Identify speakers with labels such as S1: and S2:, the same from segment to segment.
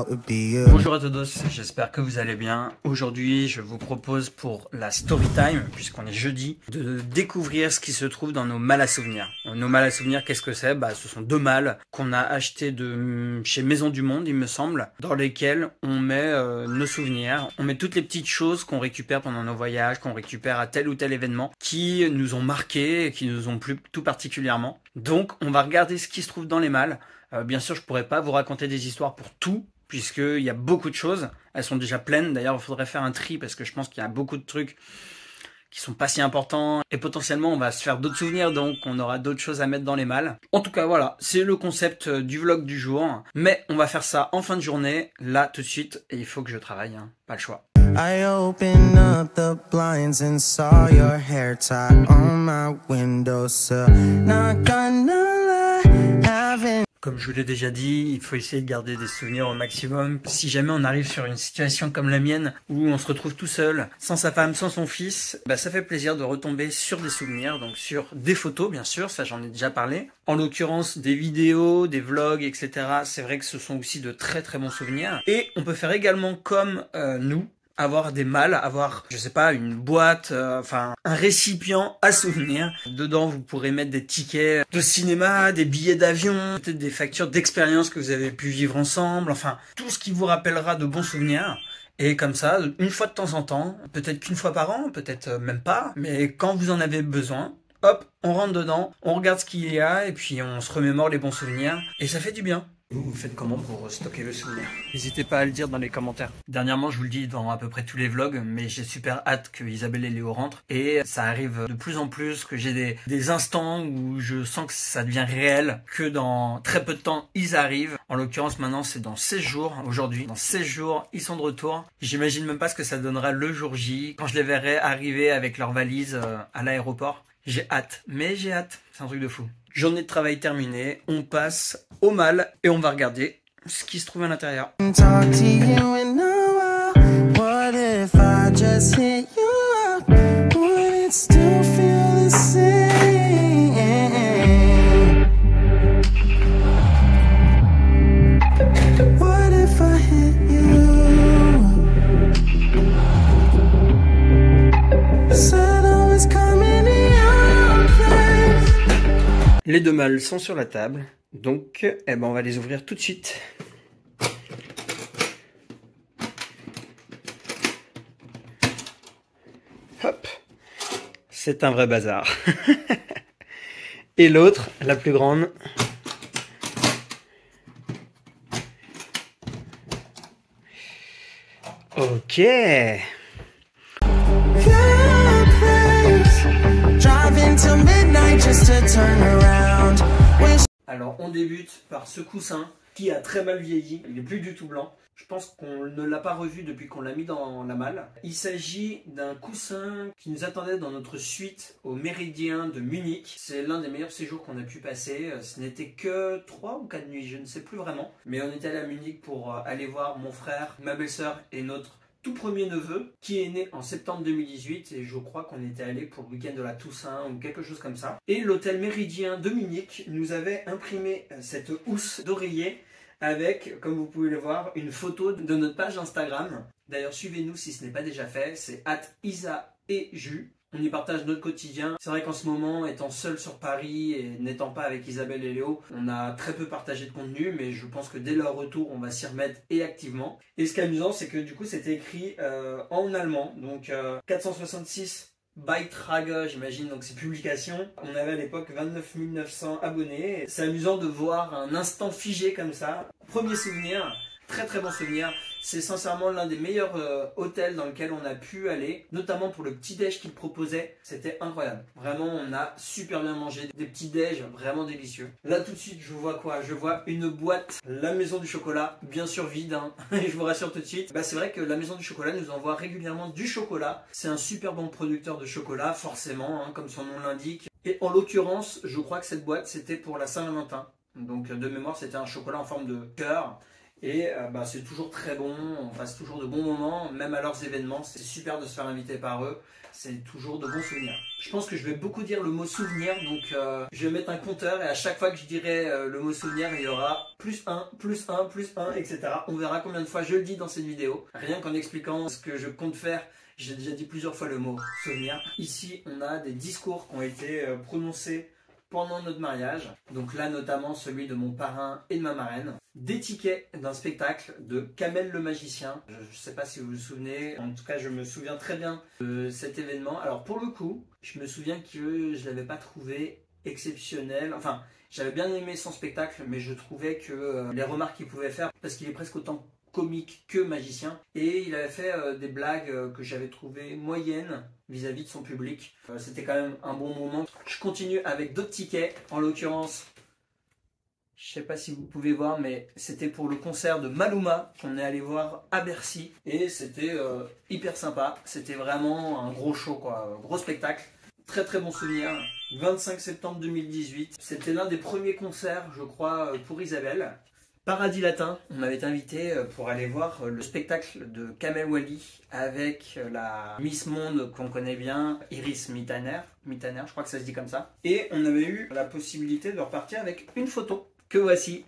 S1: thought would be you.
S2: Bonjour à tous, j'espère que vous allez bien. Aujourd'hui, je vous propose pour la story time, puisqu'on est jeudi, de découvrir ce qui se trouve dans nos malles à souvenirs. Nos malles à souvenirs, qu'est-ce que c'est? Ce sont deux malles qu'on a achetées chez Maison du Monde, il me semble, dans lesquelles on met nos souvenirs. On met toutes les petites choses qu'on récupère pendant nos voyages, qu'on récupère à tel ou tel événement, qui nous ont marqués et qui nous ont plu tout particulièrement. Donc, on va regarder ce qui se trouve dans les malles. Bien sûr, je pourrais pas vous raconter des histoires pour tout, puisqu'il y a beaucoup de choses. Elles sont déjà pleines. D'ailleurs, il faudrait faire un tri, parce que je pense qu'il y a beaucoup de trucs qui sont pas si importants. Et potentiellement, on va se faire d'autres souvenirs, donc on aura d'autres choses à mettre dans les malles. En tout cas, voilà, c'est le concept du vlog du jour. Mais on va faire ça en fin de journée, là, tout de suite. Et il faut que je travaille, hein. Pas le choix.
S1: I opened up the blinds and saw your hair tie on my windowsill. Not gonna lie, haven't.
S2: Comme je vous l'ai déjà dit, il faut essayer de garder des souvenirs au maximum. Si jamais on arrive sur une situation comme la mienne, où on se retrouve tout seul, sans sa femme, sans son fils, ça fait plaisir de retomber sur des souvenirs, donc sur des photos bien sûr, ça j'en ai déjà parlé. En l'occurrence des vidéos, des vlogs, etc. C'est vrai que ce sont aussi de très très bons souvenirs. Et on peut faire également comme nous, avoir des malles, avoir, je sais pas, une boîte, un récipient à souvenirs. Dedans, vous pourrez mettre des tickets de cinéma, des billets d'avion, peut-être des factures d'expérience que vous avez pu vivre ensemble, enfin, tout ce qui vous rappellera de bons souvenirs. Et comme ça, une fois de temps en temps, peut-être qu'une fois par an, peut-être même pas, mais quand vous en avez besoin, hop, on rentre dedans, on regarde ce qu'il y a, et puis on se remémore les bons souvenirs, et ça fait du bien. Vous faites comment pour stocker le souvenir? N'hésitez pas à le dire dans les commentaires. Dernièrement, je vous le dis dans à peu près tous les vlogs, mais j'ai super hâte que Isabelle et Léo rentrent. Et ça arrive de plus en plus que j'ai des instants où je sens que ça devient réel, que dans très peu de temps, ils arrivent. En l'occurrence, maintenant, c'est dans 16 jours, aujourd'hui. Dans 16 jours, ils sont de retour. J'imagine même pas ce que ça donnera le jour J, quand je les verrai arriver avec leurs valises à l'aéroport. J'ai hâte, mais j'ai hâte. C'est un truc de fou. Journée de travail terminée, on passe au mal et on va regarder ce qui se trouve à l'intérieur.
S1: Talk to you in a while. What if I just hit you up? Would it still feel the same? What if I hit you? Said I was coming to your place.
S2: Les deux malles sont sur la table, donc on va les ouvrir tout de suite. Hop, c'est un vrai bazar. Et l'autre, la plus grande. Ok. Alors on débute par ce coussin qui a très mal vieilli, il n'est plus du tout blanc. Je pense qu'on ne l'a pas revu depuis qu'on l'a mis dans la malle. Il s'agit d'un coussin qui nous attendait dans notre suite au Méridien de Munich. C'est l'un des meilleurs séjours qu'on a pu passer. Ce n'était que 3 ou 4 nuits, je ne sais plus vraiment. Mais on était allé à Munich pour aller voir mon frère, ma belle-sœur et notre tout premier neveu qui est né en septembre 2018 et je crois qu'on était allé pour le week-end de la Toussaint ou quelque chose comme ça. Et l'hôtel Méridien de Munich nous avait imprimé cette housse d'oreiller avec, comme vous pouvez le voir, une photo de notre page Instagram. D'ailleurs, suivez-nous si ce n'est pas déjà fait, c'est @isa-et-ju. On y partage notre quotidien. C'est vrai qu'en ce moment, étant seul sur Paris et n'étant pas avec Isabelle et Léo, on a très peu partagé de contenu, mais je pense que dès leur retour, on va s'y remettre et activement. Et ce qui est amusant, c'est que du coup, c'était écrit en allemand, donc 466 Beitrage, j'imagine, donc c'est publication. On avait à l'époque 29 900 abonnés. C'est amusant de voir un instant figé comme ça. Premier souvenir. Très très bon souvenir, c'est sincèrement l'un des meilleurs hôtels dans lequel on a pu aller, notamment pour le petit déj qu'ils proposaient, c'était incroyable. Vraiment on a super bien mangé, des petits déj vraiment délicieux. Là tout de suite je vois quoi? Je vois une boîte, la maison du chocolat, bien sûr vide, hein. Et je vous rassure tout de suite, c'est vrai que la maison du chocolat nous envoie régulièrement du chocolat. C'est un super bon producteur de chocolat, forcément, hein, comme son nom l'indique. Et en l'occurrence, je crois que cette boîte c'était pour la Saint-Valentin. Donc de mémoire c'était un chocolat en forme de cœur. Et c'est toujours très bon, on passe toujours de bons moments, même à leurs événements, c'est super de se faire inviter par eux, c'est toujours de bons souvenirs. Je pense que je vais beaucoup dire le mot souvenir, donc je vais mettre un compteur et à chaque fois que je dirai le mot souvenir, il y aura +1, +1, +1, etc. On verra combien de fois je le dis dans cette vidéo. Rien qu'en expliquant ce que je compte faire, j'ai déjà dit plusieurs fois le mot souvenir. Ici, on a des discours qui ont été prononcés pendant notre mariage, donc là notamment celui de mon parrain et de ma marraine, des tickets d'un spectacle de Kamel le magicien, je ne sais pas si vous vous souvenez, en tout cas je me souviens très bien de cet événement. Alors pour le coup, je me souviens que je ne l'avais pas trouvé exceptionnel, enfin j'avais bien aimé son spectacle, mais je trouvais que les remarques qu'il pouvait faire, parce qu'il est presque autant comique que magicien, et il avait fait des blagues que j'avais trouvées moyennes vis-à-vis de son public. C'était quand même un bon moment. Je continue avec d'autres tickets, en l'occurrence, je sais pas si vous pouvez voir, mais c'était pour le concert de Maluma qu'on est allé voir à Bercy, et c'était hyper sympa. C'était vraiment un gros show, quoi, gros spectacle. Très très bon souvenir. 25 septembre 2018, c'était l'un des premiers concerts, je crois, pour Isabelle. Paradis Latin, on m'avait été invité pour aller voir le spectacle de Kamel Wally avec la Miss Monde qu'on connaît bien, Iris Mittener, je crois que ça se dit comme ça. Et on avait eu la possibilité de repartir avec une photo que voici.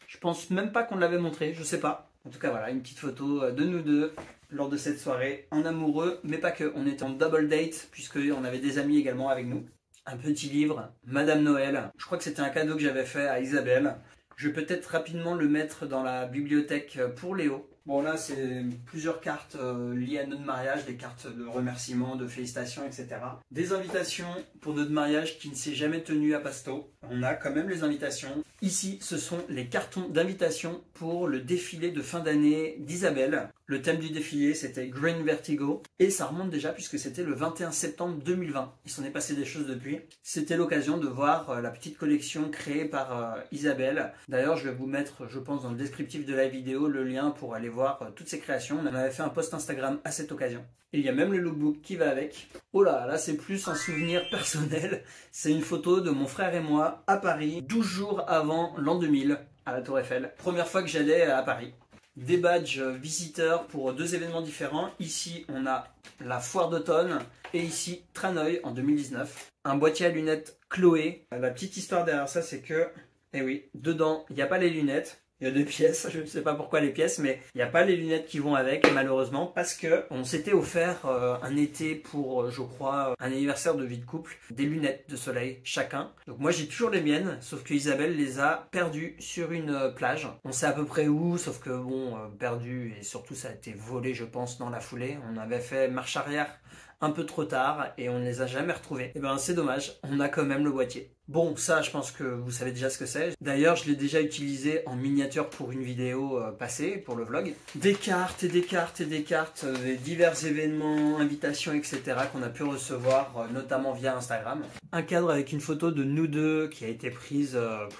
S2: Je pense même pas qu'on l'avait montrée, je sais pas. En tout cas voilà, une petite photo de nous deux lors de cette soirée en amoureux, mais pas que. On était en double date puisqu'on avait des amis également avec nous. Un petit livre, Madame Noël. Je crois que c'était un cadeau que j'avais fait à Isabelle. Je vais peut-être rapidement le mettre dans la bibliothèque pour Léo. Bon là c'est plusieurs cartes liées à notre mariage, des cartes de remerciements, de félicitations, etc. Des invitations pour notre mariage qui ne s'est jamais tenu à Pasto. On a quand même les invitations. Ici ce sont les cartons d'invitation pour le défilé de fin d'année d'Isabelle. Le thème du défilé c'était Green Vertigo et ça remonte déjà puisque c'était le 21 septembre 2020. Il s'en est passé des choses depuis. C'était l'occasion de voir la petite collection créée par Isabelle. D'ailleurs je vais vous mettre, je pense dans le descriptif de la vidéo, le lien pour aller voir toutes ces créations. On avait fait un post Instagram à cette occasion. Il y a même le lookbook qui va avec. Oh là c'est plus un souvenir personnel. C'est une photo de mon frère et moi à Paris, 12 jours avant l'an 2000, à la Tour Eiffel. Première fois que j'allais à Paris. Des badges visiteurs pour deux événements différents. Ici, on a la foire d'automne et ici, Tranoï en 2019. Un boîtier à lunettes Chloé. La petite histoire derrière ça, c'est que, eh oui, dedans, il n'y a pas les lunettes. Il y a deux pièces, je ne sais pas pourquoi les pièces, mais il n'y a pas les lunettes qui vont avec, malheureusement, parce que on s'était offert un été pour, je crois, un anniversaire de vie de couple, des lunettes de soleil chacun. Donc moi j'ai toujours les miennes, sauf que Isabelle les a perdues sur une plage. On sait à peu près où, sauf que bon, perdu et surtout ça a été volé, je pense, dans la foulée. On avait fait marche arrière un peu trop tard et on ne les a jamais retrouvés. Et ben c'est dommage, on a quand même le boîtier. Bon, ça je pense que vous savez déjà ce que c'est. D'ailleurs je l'ai déjà utilisé en miniature pour une vidéo passée, pour le vlog. Des cartes et des cartes et des cartes, des divers événements, invitations, etc. qu'on a pu recevoir, notamment via Instagram. Un cadre avec une photo de nous deux qui a été prise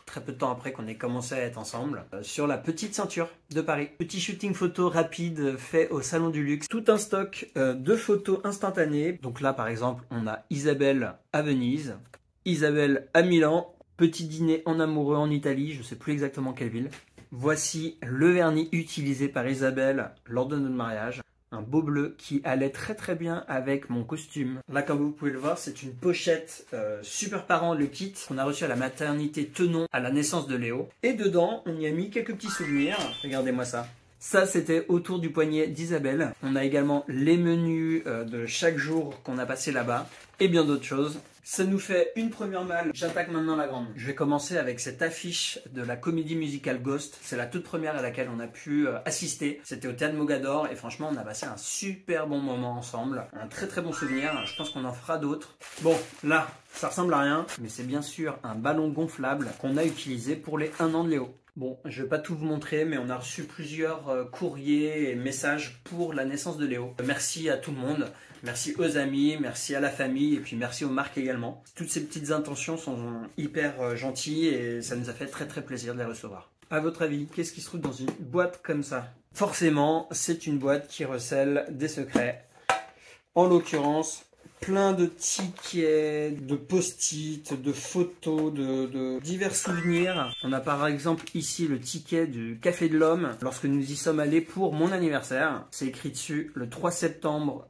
S2: très peu de temps après qu'on ait commencé à être ensemble, sur la petite ceinture de Paris. Petit shooting photo rapide fait au Salon du Luxe. Tout un stock de photos instantanées. Donc là par exemple on a Isabelle à Venise, Isabelle à Milan, petit dîner en amoureux en Italie, je ne sais plus exactement quelle ville. Voici le vernis utilisé par Isabelle lors de notre mariage. Un beau bleu qui allait très très bien avec mon costume. Là comme vous pouvez le voir c'est une pochette Super Parents le kit qu'on a reçu à la maternité Tenon à la naissance de Léo. Et dedans on y a mis quelques petits souvenirs, regardez-moi ça. Ça, c'était autour du poignet d'Isabelle. On a également les menus de chaque jour qu'on a passé là-bas et bien d'autres choses. Ça nous fait une première malle. J'attaque maintenant la grande. Je vais commencer avec cette affiche de la comédie musicale Ghost. C'est la toute première à laquelle on a pu assister. C'était au Théâtre Mogador et franchement, on a passé un super bon moment ensemble. Un très très bon souvenir. Je pense qu'on en fera d'autres. Bon, là, ça ressemble à rien, mais c'est bien sûr un ballon gonflable qu'on a utilisé pour les 1 an de Léo. Bon, je vais pas tout vous montrer, mais on a reçu plusieurs courriers et messages pour la naissance de Léo. Merci à tout le monde, merci aux amis, merci à la famille et puis merci aux marques également. Toutes ces petites intentions sont hyper gentilles et ça nous a fait très très plaisir de les recevoir. À votre avis, qu'est-ce qui se trouve dans une boîte comme ça? Forcément, c'est une boîte qui recèle des secrets. En l'occurrence, plein de tickets, de post-it, de photos, de divers souvenirs. On a par exemple ici le ticket du Café de l'Homme lorsque nous y sommes allés pour mon anniversaire. C'est écrit dessus le 3 septembre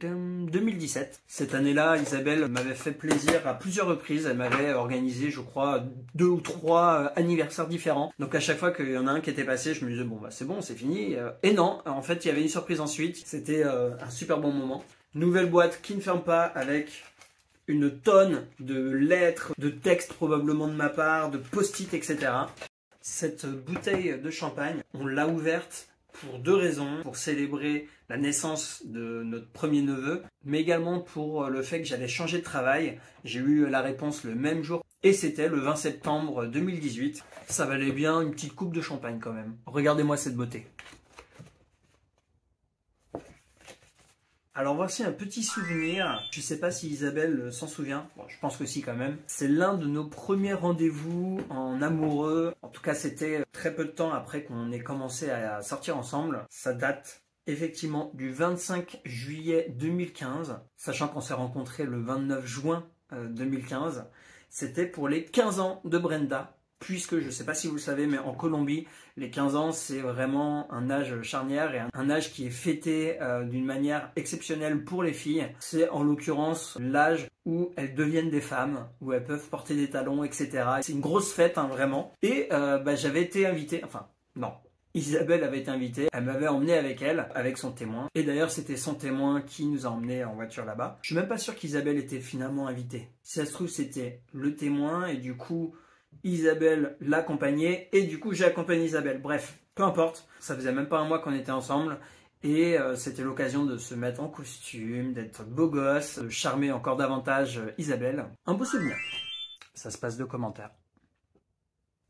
S2: 2017. Cette année-là, Isabelle m'avait fait plaisir à plusieurs reprises. Elle m'avait organisé, je crois, 2 ou 3 anniversaires différents. Donc à chaque fois qu'il y en a un qui était passé, je me disais bon bah c'est bon, c'est fini. Et non, en fait il y avait une surprise ensuite. C'était un super bon moment. Nouvelle boîte qui ne ferme pas avec une tonne de lettres, de textes probablement de ma part, de post-it, etc. Cette bouteille de champagne, on l'a ouverte pour 2 raisons. Pour célébrer la naissance de notre premier neveu, mais également pour le fait que j'allais changer de travail. J'ai eu la réponse le même jour et c'était le 20 septembre 2018. Ça valait bien une petite coupe de champagne quand même. Regardez-moi cette beauté. Alors voici un petit souvenir, je ne sais pas si Isabelle s'en souvient, bon, je pense que si quand même. C'est l'un de nos premiers rendez-vous en amoureux, en tout cas c'était très peu de temps après qu'on ait commencé à sortir ensemble. Ça date effectivement du 25 juillet 2015, sachant qu'on s'est rencontrés le 29 juin 2015. C'était pour les 15 ans de Brenda. Puisque je ne sais pas si vous le savez, mais en Colombie, les 15 ans, c'est vraiment un âge charnière et un âge qui est fêté d'une manière exceptionnelle pour les filles. C'est en l'occurrence l'âge où elles deviennent des femmes, où elles peuvent porter des talons, etc. C'est une grosse fête, hein, vraiment. Et j'avais été invité, enfin, non. Isabelle avait été invitée, elle m'avait emmené avec elle, avec son témoin. Et d'ailleurs, c'était son témoin qui nous a emmenés en voiture là-bas. Je suis même pas sûr qu'Isabelle était finalement invitée. Si ça se trouve, c'était le témoin et du coup... Isabelle l'accompagnait et du coup j'ai accompagné Isabelle. Bref, peu importe, ça faisait même pas un mois qu'on était ensemble et c'était l'occasion de se mettre en costume, d'être beau gosse, de charmer encore davantage Isabelle. Un beau souvenir. Ça se passe de commentaires.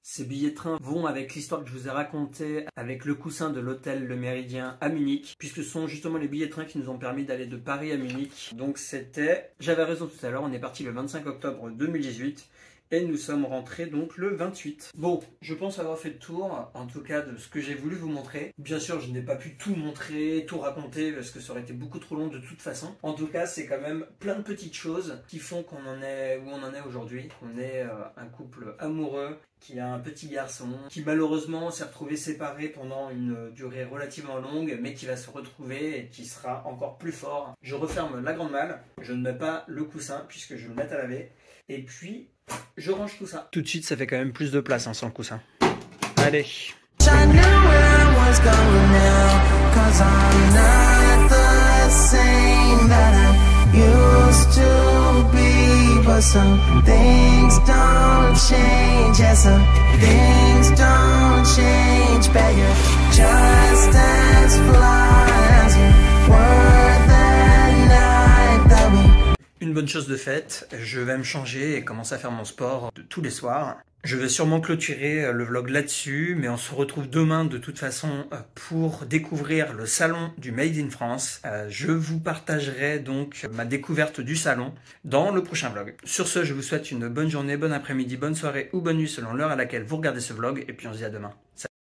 S2: Ces billets de train vont avec l'histoire que je vous ai racontée avec le coussin de l'hôtel Le Méridien à Munich, puisque ce sont justement les billets de train qui nous ont permis d'aller de Paris à Munich. Donc c'était, j'avais raison tout à l'heure, on est parti le 25 octobre 2018. Et nous sommes rentrés donc le 28. Bon, je pense avoir fait le tour, en tout cas de ce que j'ai voulu vous montrer. Bien sûr, je n'ai pas pu tout montrer, tout raconter, parce que ça aurait été beaucoup trop long de toute façon. En tout cas, c'est quand même plein de petites choses qui font qu'on en est où on en est aujourd'hui. On est un couple amoureux, qui a un petit garçon, qui malheureusement s'est retrouvé séparé pendant une durée relativement longue, mais qui va se retrouver et qui sera encore plus fort. Je referme la grande malle, je ne mets pas le coussin, puisque je le mets à laver. Et puis... je range tout ça. Tout de suite, ça fait quand même plus de place hein, sans le coussin. Allez. Une bonne chose de faite, je vais me changer et commencer à faire mon sport de tous les soirs. Je vais sûrement clôturer le vlog là-dessus, mais on se retrouve demain de toute façon pour découvrir le salon du Made in France. Je vous partagerai donc ma découverte du salon dans le prochain vlog. Sur ce, je vous souhaite une bonne journée, bon après-midi, bonne soirée ou bonne nuit selon l'heure à laquelle vous regardez ce vlog et puis on se dit à demain. Salut.